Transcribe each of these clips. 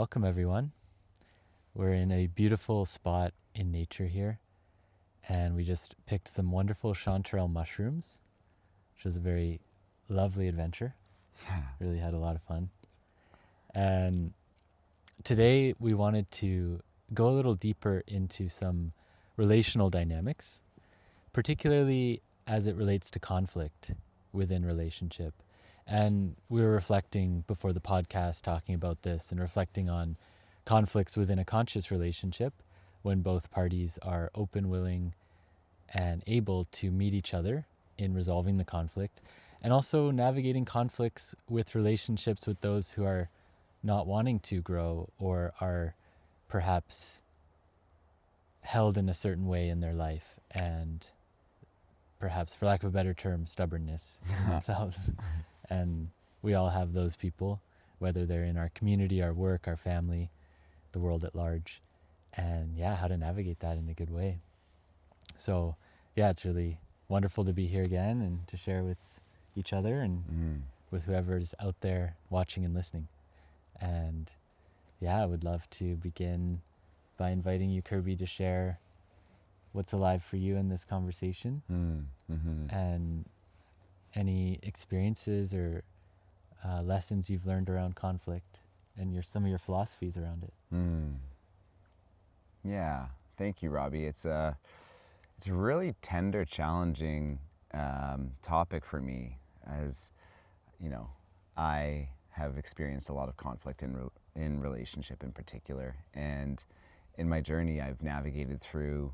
Welcome, everyone. We're in a beautiful spot in nature here, and we just picked some wonderful chanterelle mushrooms, which was a very lovely adventure. Really had a lot of fun. And today we wanted to go a little deeper into some relational dynamics, particularly as it relates to conflict within relationship. And we were reflecting before the podcast, talking about this and reflecting on conflicts within a conscious relationship when both parties are open, willing, and able to meet each other in resolving the conflict, and also navigating conflicts with relationships with those who are not wanting to grow or are perhaps held in a certain way in their life and perhaps, for lack of a better term, stubbornness in themselves. And we all have those people, whether they're in our community, our work, our family, the world at large, and how to navigate that in a good way. So it's really wonderful to be here again and to share with each other and with whoever's out there watching and listening. And I would love to begin by inviting you, Kirby, to share what's alive for you in this conversation and any experiences or lessons you've learned around conflict and some of your philosophies around it. Yeah, thank you, Robbie. It's a really tender, challenging topic for me, as you know, I have experienced a lot of conflict in relationship in particular, and in my journey, I've navigated through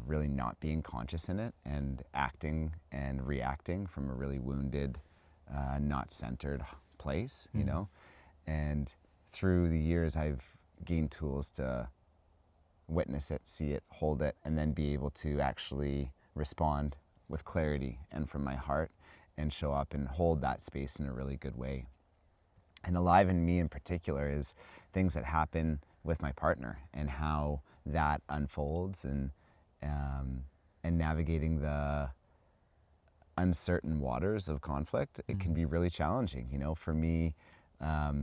really not being conscious in it and acting and reacting from a really wounded, not centered place, you know. And through the years, I've gained tools to witness it, see it, hold it, and then be able to actually respond with clarity and from my heart and show up and hold that space in a really good way. And alive in me in particular is things that happen with my partner and how that unfolds and navigating the uncertain waters of conflict. It can be really challenging. You know, for me, I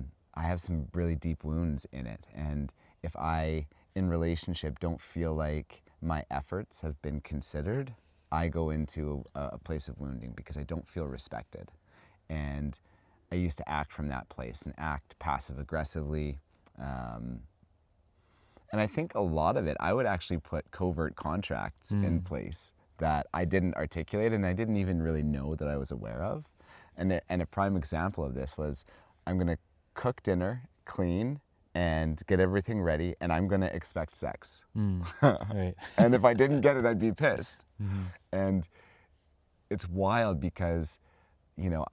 have some really deep wounds in it. And if I, in relationship, don't feel like my efforts have been considered, I go into a place of wounding because I don't feel respected. And I used to act from that place and act passive aggressively. And I think a lot of it, I would actually put covert contracts in place that I didn't articulate and I didn't even really know that I was aware of. And a prime example of this was, I'm going to cook dinner, clean, and get everything ready, and I'm going to expect sex. Right. And if I didn't get it, I'd be pissed. And it's wild because, you know,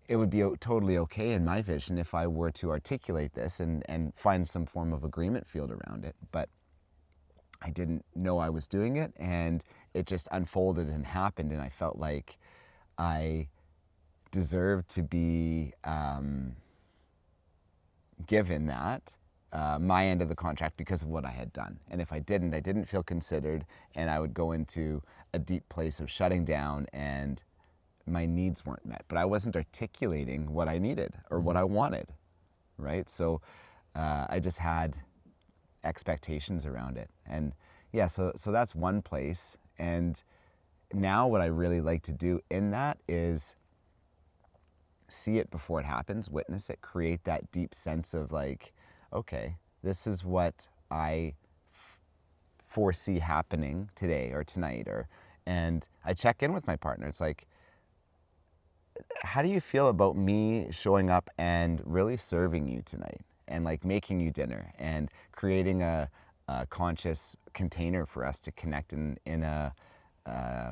it would be totally okay in my vision if I were to articulate this and find some form of agreement field around it. But I didn't know I was doing it, and it just unfolded and happened, and I felt like I deserved to be given that, my end of the contract, because of what I had done. And if I didn't feel considered, and I would go into a deep place of shutting down, and my needs weren't met. But I wasn't articulating what I needed or what I wanted, right? So I just had expectations around it. And so that's one place. And now what I really like to do in that is see it before it happens, witness it, create that deep sense of like, okay, this is what I foresee happening today or tonight, and I check in with my partner. It's like, how do you feel about me showing up and really serving you tonight and like making you dinner and creating a conscious container for us to connect in a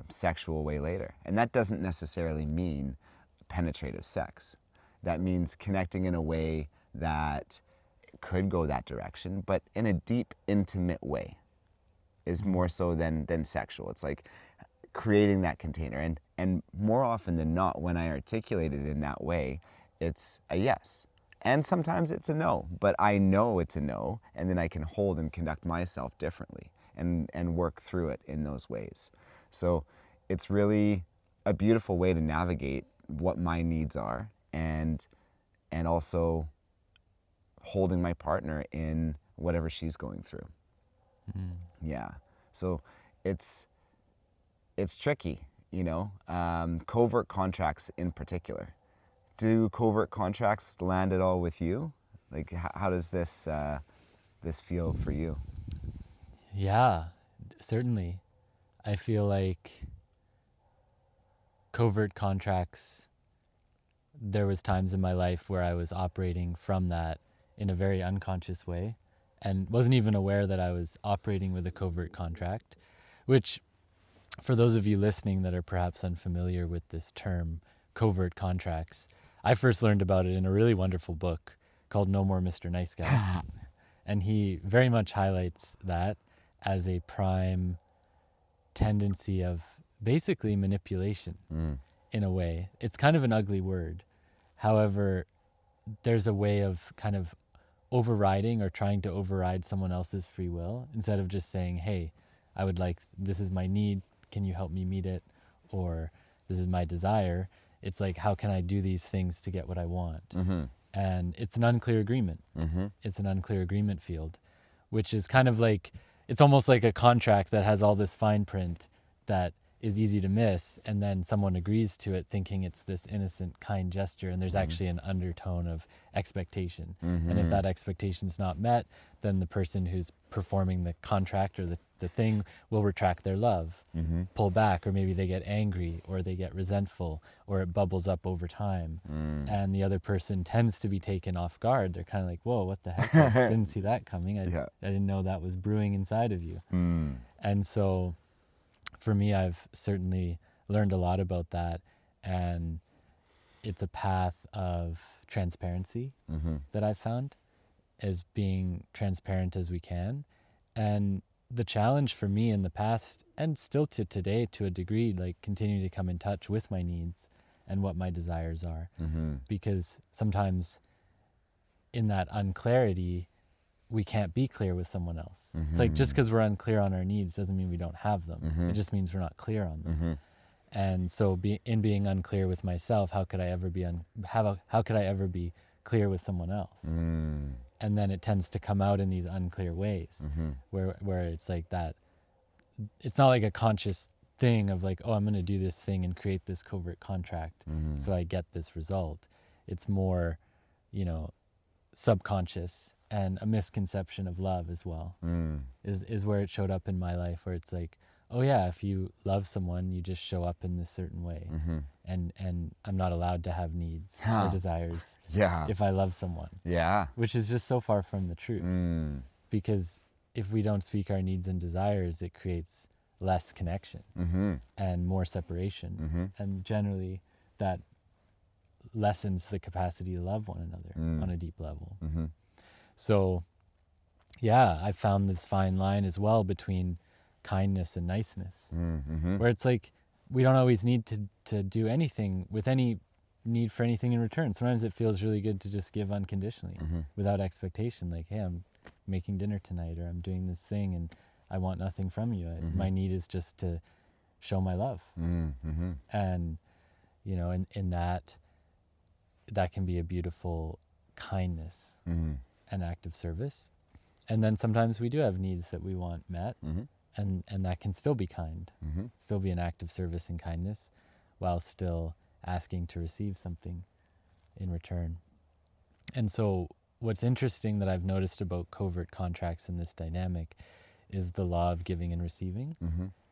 sexual way later? And that doesn't necessarily mean penetrative sex. That means connecting in a way that could go that direction, but in a deep, intimate way is more so than sexual. It's like creating that container. And more often than not, when I articulate it in that way, it's a yes. And sometimes it's a no, but I know it's a no, and then I can hold and conduct myself differently and work through it in those ways. So it's really a beautiful way to navigate what my needs are and also holding my partner in whatever she's going through. Yeah. So it's tricky, you know. Covert contracts in particular. Do covert contracts land at all with you? Like, how does this feel for you? Yeah, certainly. I feel like covert contracts, there was times in my life where I was operating from that in a very unconscious way and wasn't even aware that I was operating with a covert contract, which, for those of you listening that are perhaps unfamiliar with this term, covert contracts, I first learned about it in a really wonderful book called No More Mr. Nice Guy. And he very much highlights that as a prime tendency of basically manipulation in a way. It's kind of an ugly word. However, there's a way of kind of overriding or trying to override someone else's free will instead of just saying, hey, I would like, this is my need, can you help me meet it? Or this is my desire. It's like, how can I do these things to get what I want? And it's an unclear agreement. It's an unclear agreement field, which is kind of like, it's almost like a contract that has all this fine print that is easy to miss, and then someone agrees to it thinking it's this innocent, kind gesture, and there's actually an undertone of expectation. And if that expectation is not met, then the person who's performing the contract or the thing will retract their love, pull back, or maybe they get angry, or they get resentful, or it bubbles up over time. And the other person tends to be taken off guard. They're kind of like, whoa, what the heck? I didn't see that coming. I didn't know that was brewing inside of you. And so for me, I've certainly learned a lot about that, and it's a path of transparency that I've found, as being transparent as we can. And the challenge for me in the past, and still to today to a degree, like continue to come in touch with my needs and what my desires are. Because sometimes in that unclarity, we can't be clear with someone else. It's like, just because we're unclear on our needs doesn't mean we don't have them. It just means we're not clear on them. And so in being unclear with myself, how could I ever be how could I ever be clear with someone else? And then it tends to come out in these unclear ways, where it's like that. It's not like a conscious thing of like, oh, I'm going to do this thing and create this covert contract so I get this result. It's more, subconscious, and a misconception of love as well is where it showed up in my life, where it's like, oh yeah, if you love someone, you just show up in this certain way, and I'm not allowed to have needs or desires if I love someone, which is just so far from the truth. Because if we don't speak our needs and desires, it creates less connection and more separation, and generally that lessens the capacity to love one another on a deep level. So yeah, I found this fine line as well between kindness and niceness, where it's like, we don't always need to do anything with any need for anything in return. Sometimes it feels really good to just give unconditionally without expectation. Like, hey, I'm making dinner tonight, or I'm doing this thing and I want nothing from you. My need is just to show my love. And, in that can be a beautiful kindness, an act of service. And then sometimes we do have needs that we want met, and that can still be kind, still be an act of service and kindness, while still asking to receive something in return. And so what's interesting that I've noticed about covert contracts in this dynamic is the law of giving and receiving,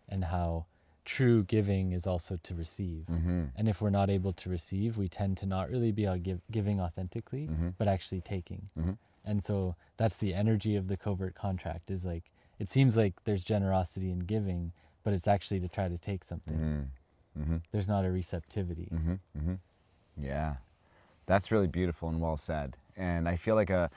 and how true giving is also to receive. And if we're not able to receive, we tend to not really be giving authentically, but actually taking. And so that's the energy of the covert contract, is like, it seems like there's generosity in giving, but it's actually to try to take something. There's not a receptivity. Yeah, that's really beautiful and well said. And I feel like a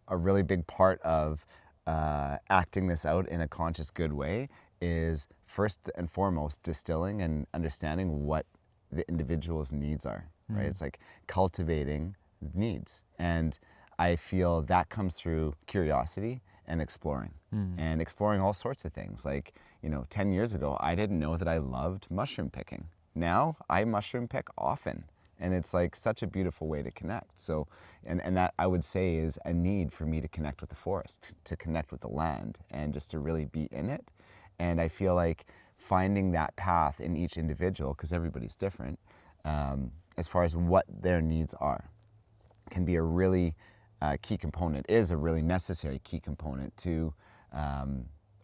really big part of acting this out in a conscious, good way is first and foremost distilling and understanding what the individual's needs are. Right? It's like cultivating needs, and I feel that comes through curiosity and exploring, and exploring all sorts of things. Like, 10 years ago, I didn't know that I loved mushroom picking. Now I mushroom pick often. And it's like such a beautiful way to connect. So, and that I would say is a need for me to connect with the forest, to connect with the land, and just to really be in it. And I feel like finding that path in each individual, because everybody's different, as far as what their needs are, can be a really key component, is a really necessary key component to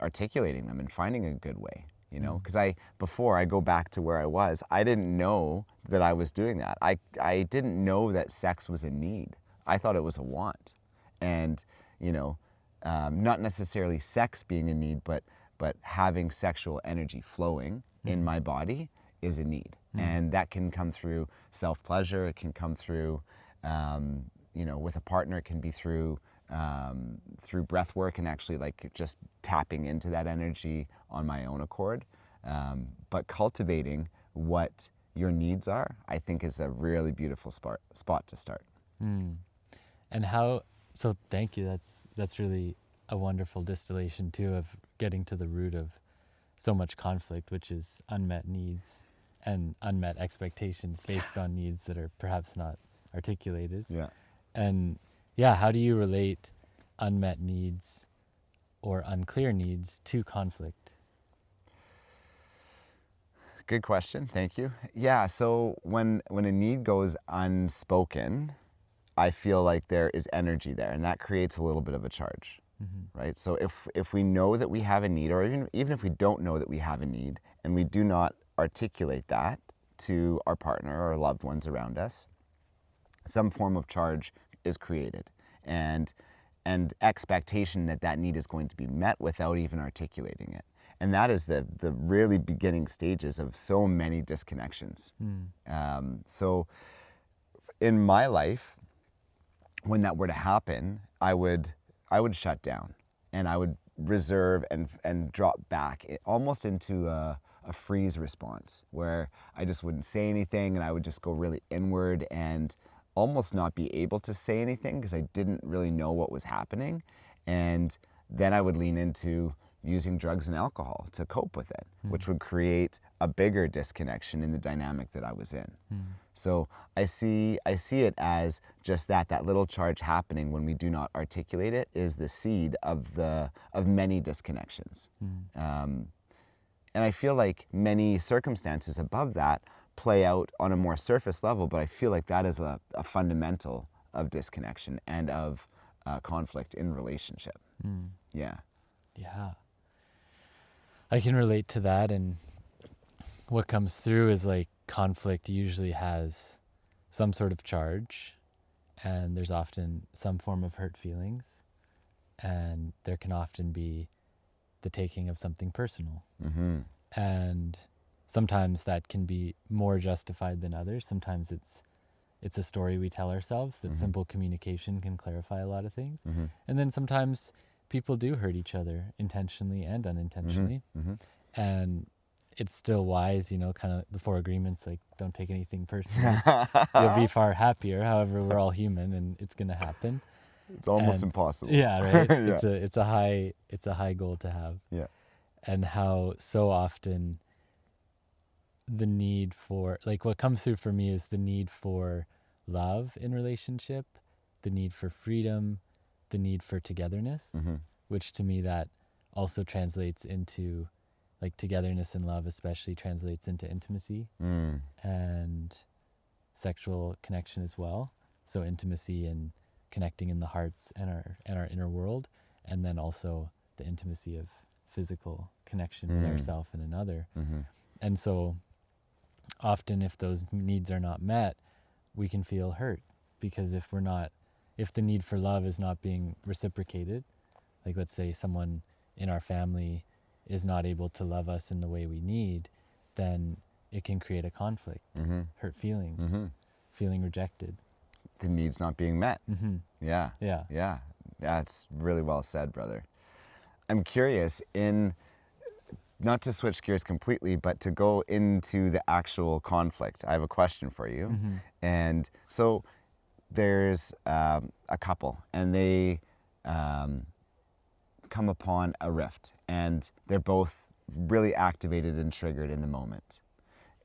articulating them and finding a good way. You know, because before I go back to where I was, I didn't know that I was doing that. I didn't know that sex was a need. I thought it was a want. And, you know, not necessarily sex being a need, but having sexual energy flowing in my body is a need. And that can come through self-pleasure. It can come through, you know, with a partner, it can be through breath work and actually like just tapping into that energy on my own accord. But cultivating what your needs are, I think, is a really beautiful spot to start. And how, so thank you. That's really a wonderful distillation too of getting to the root of so much conflict, which is unmet needs and unmet expectations based on needs that are perhaps not articulated. Yeah. And yeah, how do you relate unmet needs or unclear needs to conflict? Good question. Thank you. Yeah. So when a need goes unspoken, I feel like there is energy there, and that creates a little bit of a charge, right? So if we know that we have a need, or even if we don't know that we have a need, and we do not articulate that to our partner or loved ones around us, some form of charge is created, and expectation that that need is going to be met without even articulating it. And that is the really beginning stages of so many disconnections. So in my life, when that were to happen, I would shut down, and I would reserve and drop back almost into a freeze response, where I just wouldn't say anything, and I would just go really inward and almost not be able to say anything because I didn't really know what was happening. And then I would lean into using drugs and alcohol to cope with it, which would create a bigger disconnection in the dynamic that I was in. So I see it as just that little charge happening when we do not articulate it is the seed of many disconnections. And I feel like many circumstances above that play out on a more surface level, but I feel like that is a fundamental of disconnection and of conflict in relationship. Yeah. Yeah. I can relate to that, and what comes through is like conflict usually has some sort of charge, and there's often some form of hurt feelings, and there can often be the taking of something personal. And sometimes that can be more justified than others. Sometimes it's a story we tell ourselves that simple communication can clarify a lot of things. And then sometimes people do hurt each other intentionally and unintentionally. And it's still wise, you know, kind of the 4 agreements, like don't take anything personally. You'll be far happier. However, we're all human and it's going to happen. It's almost And impossible. Yeah, right. Yeah. It's a high goal to have. Yeah. And how so often the need for, like, what comes through for me is the need for love in relationship, the need for freedom, the need for togetherness, which to me that also translates into, like, togetherness and love especially translates into intimacy and sexual connection as well. So intimacy and connecting in the hearts and our inner world, and then also the intimacy of physical connection with ourselves and another. And so often if those needs are not met, we can feel hurt, because if the need for love is not being reciprocated, like let's say someone in our family is not able to love us in the way we need, then it can create a conflict, hurt feelings, feeling rejected. The needs not being met. Yeah. Yeah. Yeah. Yeah, it's really well said, brother. I'm curious, not to switch gears completely, but to go into the actual conflict. I have a question for you. And so there's a couple, and they come upon a rift, and they're both really activated and triggered in the moment.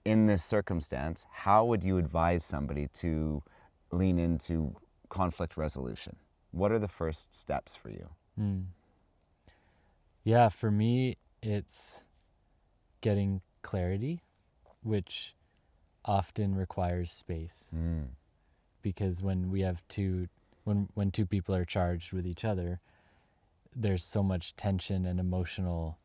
in this circumstance, how would you advise somebody to lean into conflict resolution? What are the first steps for you? Yeah, for me, it's getting clarity, which often requires space. Because when we have when two people are charged with each other, there's so much tension and emotional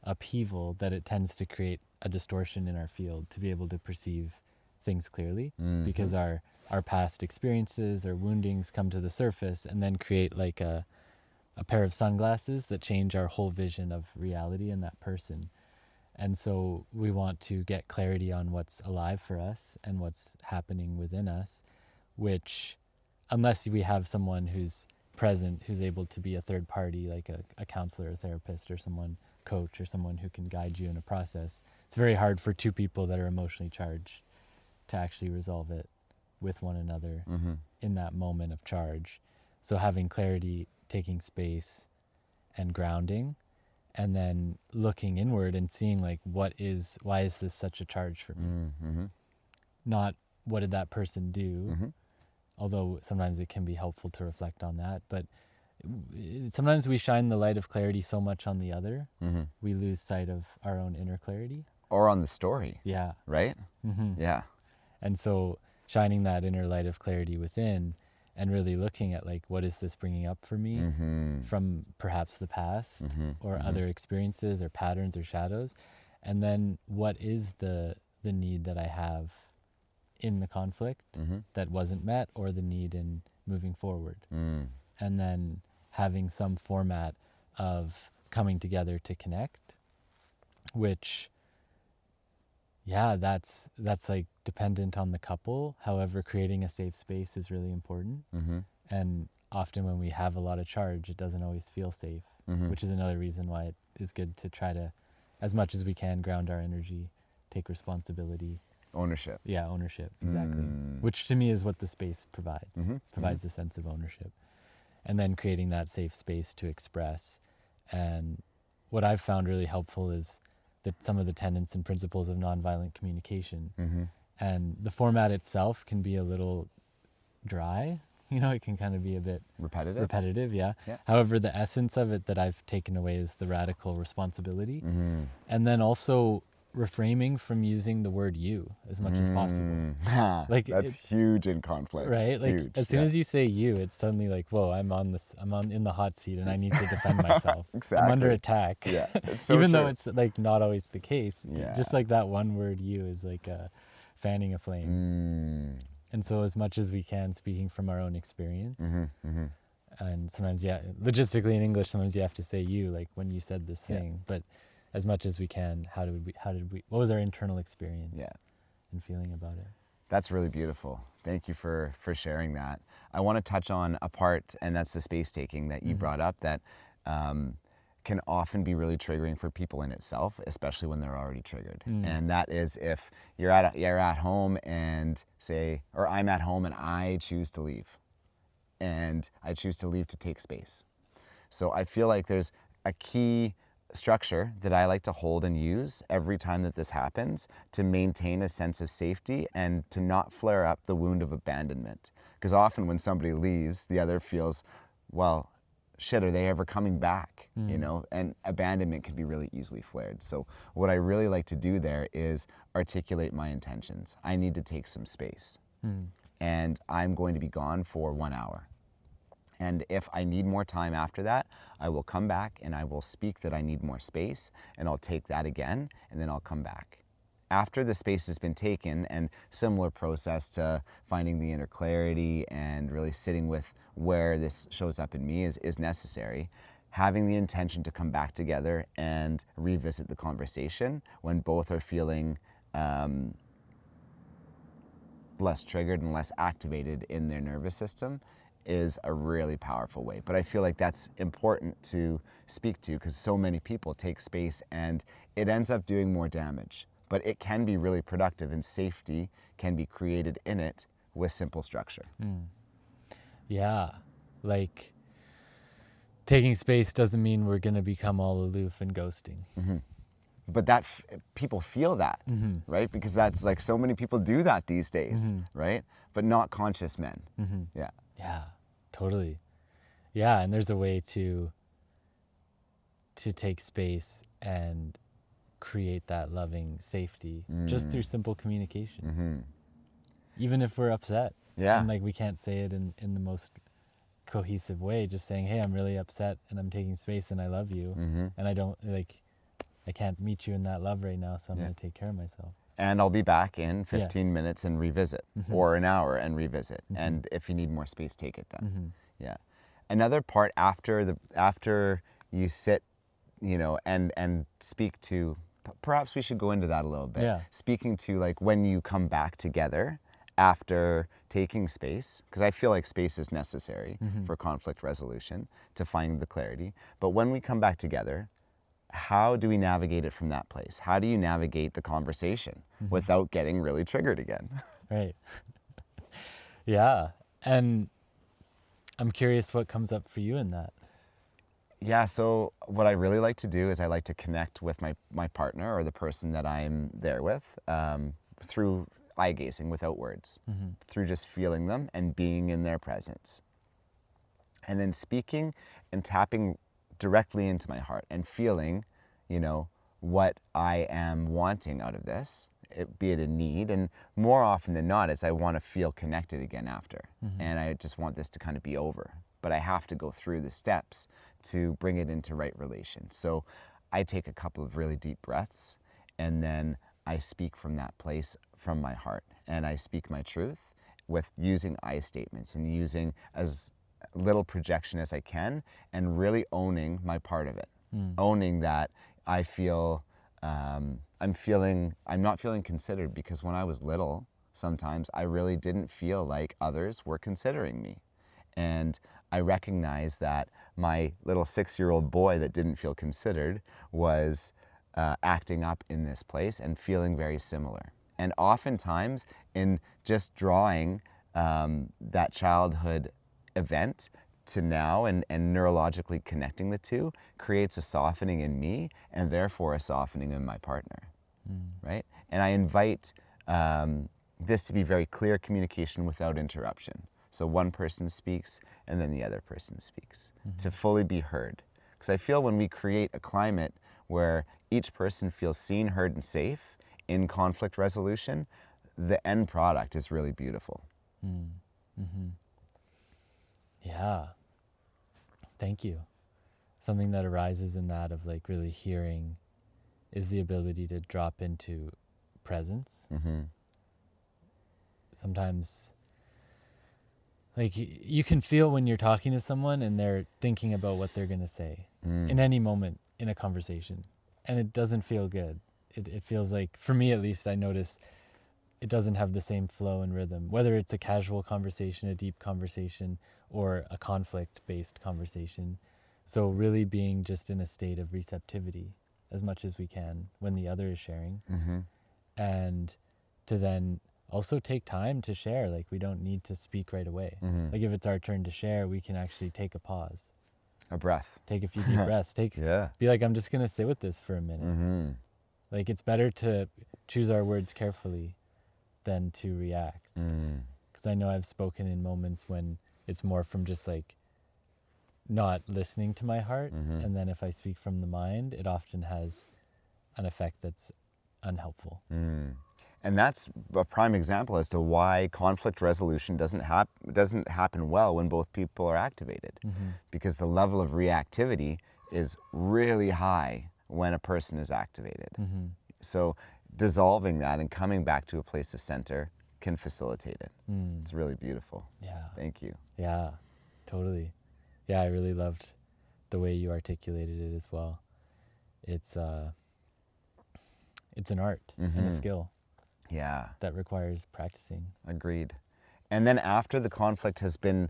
upheaval that it tends to create a distortion in our field to be able to perceive things clearly, because our past experiences or woundings come to the surface and then create like a pair of sunglasses that change our whole vision of reality and that person. And so we want to get clarity on what's alive for us and what's happening within us, which, unless we have someone who's present, who's able to be a third party, like a counselor, a therapist, or someone, coach, or someone who can guide you in a process, it's very hard for two people that are emotionally charged to actually resolve it with one another in that moment of charge. So having clarity, taking space, and grounding, and then looking inward and seeing like, why is this such a charge for me? Not what did that person do, although sometimes it can be helpful to reflect on that. But sometimes we shine the light of clarity so much on the other, we lose sight of our own inner clarity. Or on the story. Yeah. Right? Yeah. And so shining that inner light of clarity within and really looking at like, what is this bringing up for me from perhaps the past or other experiences or patterns or shadows? And then what is the need that I have in the conflict that wasn't met, or the need in moving forward? And then having some format of coming together to connect, which, yeah, that's like dependent on the couple. However, creating a safe space is really important. And often when we have a lot of charge, it doesn't always feel safe, which is another reason why it is good to try to, as much as we can, ground our energy, take responsibility. Ownership. Yeah, ownership, exactly. Which to me is what the space provides. Provides a sense of ownership. And then creating that safe space to express. And what I've found really helpful is that some of the tenets and principles of nonviolent communication. And the format itself can be a little dry. You know, it can kind of be a bit repetitive, yeah. However, the essence of it that I've taken away is the radical responsibility. And then also reframing from using the word you as much as possible. Like that's huge in conflict. Right? Like huge. As soon as you say you, it's suddenly like, whoa, I'm in the hot seat and I need to defend myself. Exactly. I'm under attack. Yeah. It's so Even true. though it's like not always the case. Yeah. Just like that one word you is like fanning a flame. And so as much as we can, speaking from our own experience, and sometimes, yeah, logistically in English, sometimes you have to say you, like when you said this thing, but as much as we can, what was our internal experience and feeling about it? That's really beautiful. Thank you for sharing that. I want to touch on a part, and that's the space taking that you brought up, that can often be really triggering for people in itself, especially when they're already triggered. And that is if you're at home and or I'm at home and I choose to leave. And I choose to leave to take space. So I feel like there's a key structure that I like to hold and use every time that this happens to maintain a sense of safety and to not flare up the wound of abandonment. Because often when somebody leaves, the other feels, well, shit, are they ever coming back? You know, and abandonment can be really easily flared. So what I really like to do there is articulate my intentions. I need to take some space. And I'm going to be gone for 1 hour. And if I need more time after that, I will come back and I will speak that I need more space, and I'll take that again, and then I'll come back. After the space has been taken, and similar process to finding the inner clarity and really sitting with where this shows up in me is necessary, having the intention to come back together and revisit the conversation when both are feeling less triggered and less activated in their nervous system is a really powerful way. But I feel like that's important to speak to because so many people take space and it ends up doing more damage. But it can be really productive, and safety can be created in it with simple structure. Yeah, like taking space doesn't mean we're going to become all aloof and ghosting. but people feel that, right? Because that's like so many people do that these days, right? But not conscious men. Yeah. Yeah, totally. Yeah, and there's a way to take space and create that loving safety just through simple communication. Even if we're upset. Yeah. And like we can't say it in the most cohesive way, just saying, hey, I'm really upset and I'm taking space and I love you. And I can't meet you in that love right now, so I'm going to take care of myself. And I'll be back in 15 minutes and revisit, or an hour and revisit. And if you need more space, take it then. Yeah. Another part after you sit, and speak to, perhaps we should go into that a little bit. Yeah. Speaking to like when you come back together after taking space, because I feel like space is necessary for conflict resolution to find the clarity. But when we come back together, how do we navigate it from that place? How do you navigate the conversation without getting really triggered again? Right. Yeah. And I'm curious what comes up for you in that. Yeah, so what I really like to do is I like to connect with my partner or the person that I'm there with through eye gazing without words, through just feeling them and being in their presence. And then speaking and tapping directly into my heart and feeling, what I am wanting out of this, be it a need. And more often than not, is I want to feel connected again after. And I just want this to kind of be over. But I have to go through the steps to bring it into right relation. So I take a couple of really deep breaths, and then I speak from that place, from my heart. And I speak my truth with using I statements and using as little projection as I can, and really owning my part of it. Owning that I feel, I'm not feeling considered, because when I was little, sometimes I really didn't feel like others were considering me. And I recognized that my little 6-year-old boy that didn't feel considered was acting up in this place and feeling very similar. And oftentimes in just drawing that childhood event to now and neurologically connecting the two creates a softening in me, and therefore a softening in my partner, right? And I invite this to be very clear communication without interruption. So one person speaks and then the other person speaks to fully be heard. Because I feel when we create a climate where each person feels seen, heard, and safe in conflict resolution, the end product is really beautiful. Yeah. Thank you. Something that arises in that of like really hearing is the ability to drop into presence. Sometimes like you can feel when you're talking to someone and they're thinking about what they're going to say in any moment in a conversation, and it doesn't feel good. It feels like, for me at least, I notice it doesn't have the same flow and rhythm, whether it's a casual conversation, a deep conversation, or a conflict-based conversation. So really being just in a state of receptivity as much as we can when the other is sharing, and to then also take time to share. Like, we don't need to speak right away. Like, if it's our turn to share, we can actually take a pause, A breath. take a few deep breaths, be like, I'm just going to sit with this for a minute. Like, it's better to choose our words carefully than to react. Because I know I've spoken in moments when it's more from just like not listening to my heart. And then if I speak from the mind, it often has an effect that's unhelpful. And that's a prime example as to why conflict resolution doesn't happen well when both people are activated. Because the level of reactivity is really high when a person is activated. So dissolving that and coming back to a place of center can facilitate it. It's really beautiful. Yeah. Thank you. Yeah, totally. Yeah, I really loved the way you articulated it as well. It's an art and a skill Yeah. that requires practicing. Agreed. And then after the conflict has been,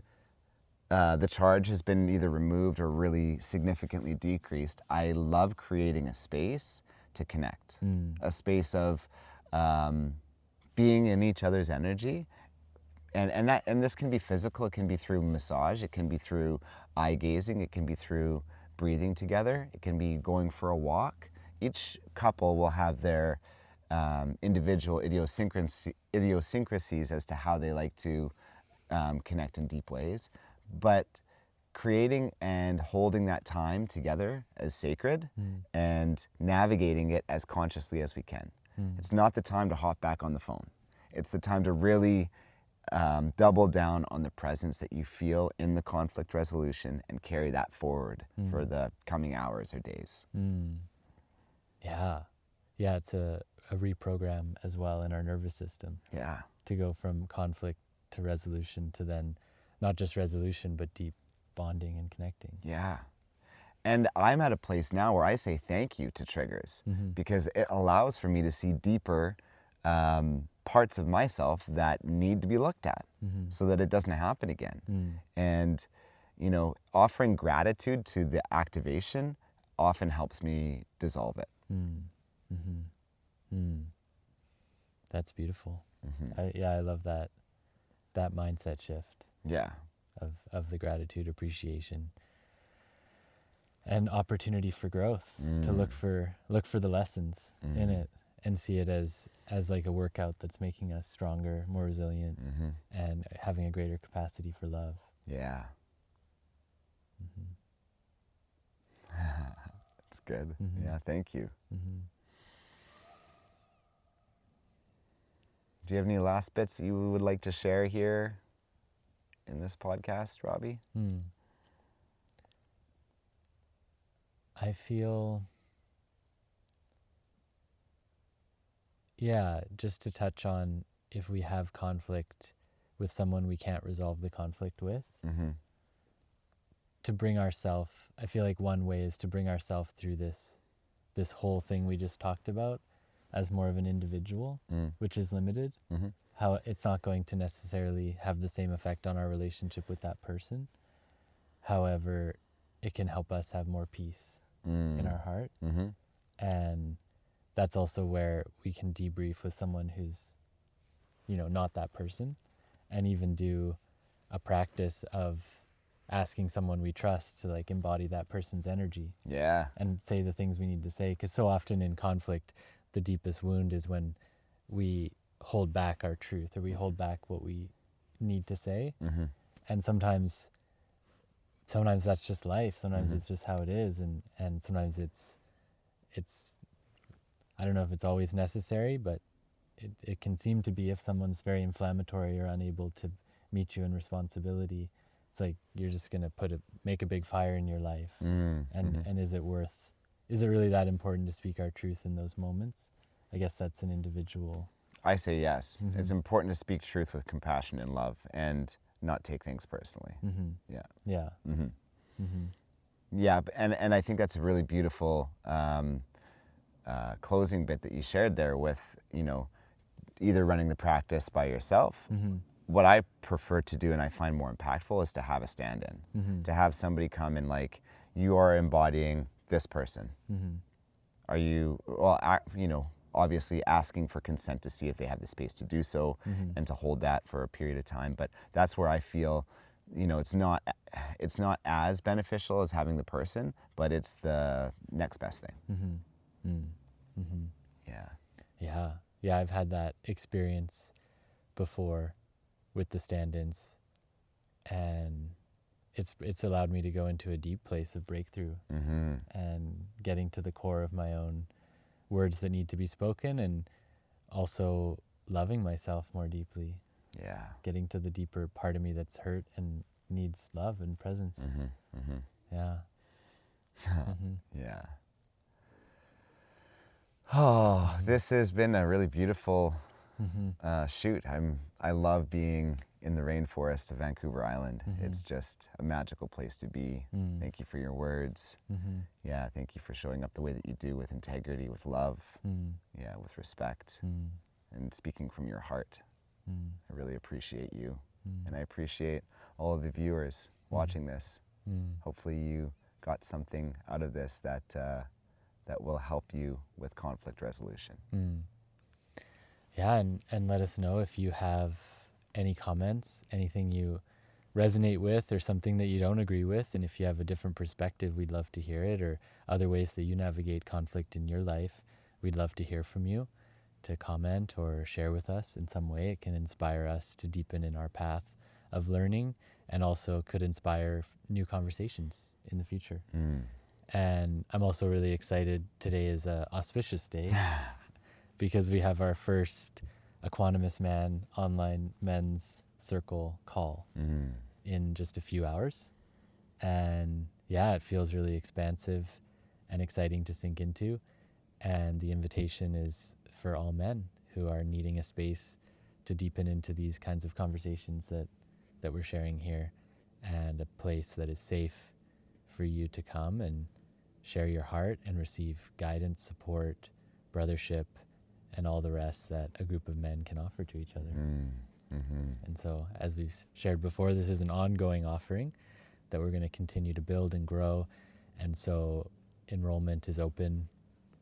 the charge has been either removed or really significantly decreased, I love creating a space to connect, a space of being in each other's energy. And this can be physical, it can be through massage, it can be through eye gazing, it can be through breathing together, it can be going for a walk, each couple will have their individual idiosyncrasies as to how they like to connect in deep ways, but creating and holding that time together as sacred and navigating it as consciously as we can. It's not the time to hop back on the phone. It's the time to really double down on the presence that you feel in the conflict resolution and carry that forward for the coming hours or days. Yeah. Yeah, it's a reprogram as well in our nervous system Yeah. to go from conflict to resolution to then not just resolution, but deep bonding and connecting. Yeah. And I'm at a place now where I say thank you to triggers because it allows for me to see deeper parts of myself that need to be looked at so that it doesn't happen again. And, you know, offering gratitude to the activation often helps me dissolve it. That's beautiful. I love that mindset shift Yeah. of the gratitude, appreciation, and opportunity for growth, to look for the lessons in it and see it as like a workout that's making us stronger, more resilient, and having a greater capacity for love. Yeah. That's good. Yeah, thank you. Do you have any last bits that you would like to share here in this podcast, Robbie? I feel, yeah, just to touch on, if we have conflict with someone we can't resolve the conflict with, to bring ourselves, I feel like one way is to bring ourselves through this whole thing we just talked about as more of an individual, which is limited, how it's not going to necessarily have the same effect on our relationship with that person. However, it can help us have more peace in our heart. And that's also where we can debrief with someone who's, not that person, and even do a practice of asking someone we trust to like embody that person's energy. Yeah. And say the things we need to say. Because so often in conflict, the deepest wound is when we hold back our truth, or we hold back what we need to say. And sometimes that's just life. Sometimes it's just how it is. And sometimes it's, I don't know if it's always necessary, but it can seem to be if someone's very inflammatory or unable to meet you in responsibility. It's like you're just going to make a big fire in your life. And is it really that important to speak our truth in those moments? I guess that's an individual. I say yes. It's important to speak truth with compassion and love and not take things personally. Yeah. Yeah. Yeah, and I think that's a really beautiful closing bit that you shared there with, either running the practice by yourself. What I prefer to do and I find more impactful is to have a stand-in, to have somebody come and like, you are embodying this person. Are you, obviously asking for consent to see if they have the space to do so and to hold that for a period of time. But that's where I feel, it's not as beneficial as having the person, but it's the next best thing. Yeah. Yeah, I've had that experience before with the stand-ins, and it's allowed me to go into a deep place of breakthrough and getting to the core of my own words that need to be spoken, and also loving myself more deeply. Yeah. Getting to the deeper part of me that's hurt and needs love and presence. Yeah. Yeah. Oh, this has been a really beautiful shoot. I love being in the rainforest of Vancouver Island. It's just a magical place to be. Thank you for your words. Yeah, thank you for showing up the way that you do, with integrity, with love, yeah, with respect, and speaking from your heart. I really appreciate you, and I appreciate all of the viewers watching this. Hopefully you got something out of this that will help you with conflict resolution. Yeah, and let us know if you have any comments, anything you resonate with or something that you don't agree with. And if you have a different perspective, we'd love to hear it, or other ways that you navigate conflict in your life. We'd love to hear from you, to comment or share with us in some way. It can inspire us to deepen in our path of learning, and also could inspire new conversations in the future. And I'm also really excited. Today is an auspicious day because we have our first Equanimous Man online men's circle call in just a few hours. And yeah, it feels really expansive and exciting to sink into. And the invitation is for all men who are needing a space to deepen into these kinds of conversations that we're sharing here, and a place that is safe for you to come and share your heart and receive guidance, support, brothership, and all the rest that a group of men can offer to each other. And so, as we've shared before, this is an ongoing offering that we're going to continue to build and grow. And so enrollment is open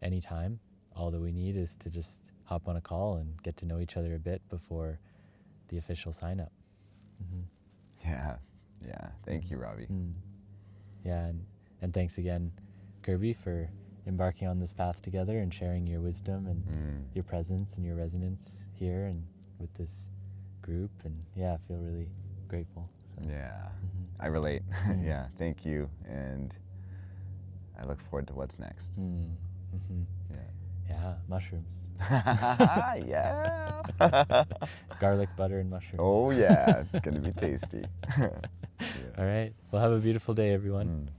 anytime. All that we need is to just hop on a call and get to know each other a bit before the official sign up. Yeah. Thank you, Robbie. Yeah, and thanks again, Kirby, for embarking on this path together and sharing your wisdom and your presence and your resonance here and with this group. And yeah, I feel really grateful. So. Yeah, I relate. Yeah, thank you. And I look forward to what's next. Yeah, mushrooms. Yeah. Garlic, butter, and mushrooms. Oh yeah, it's gonna be tasty. All right. Well, have a beautiful day, everyone.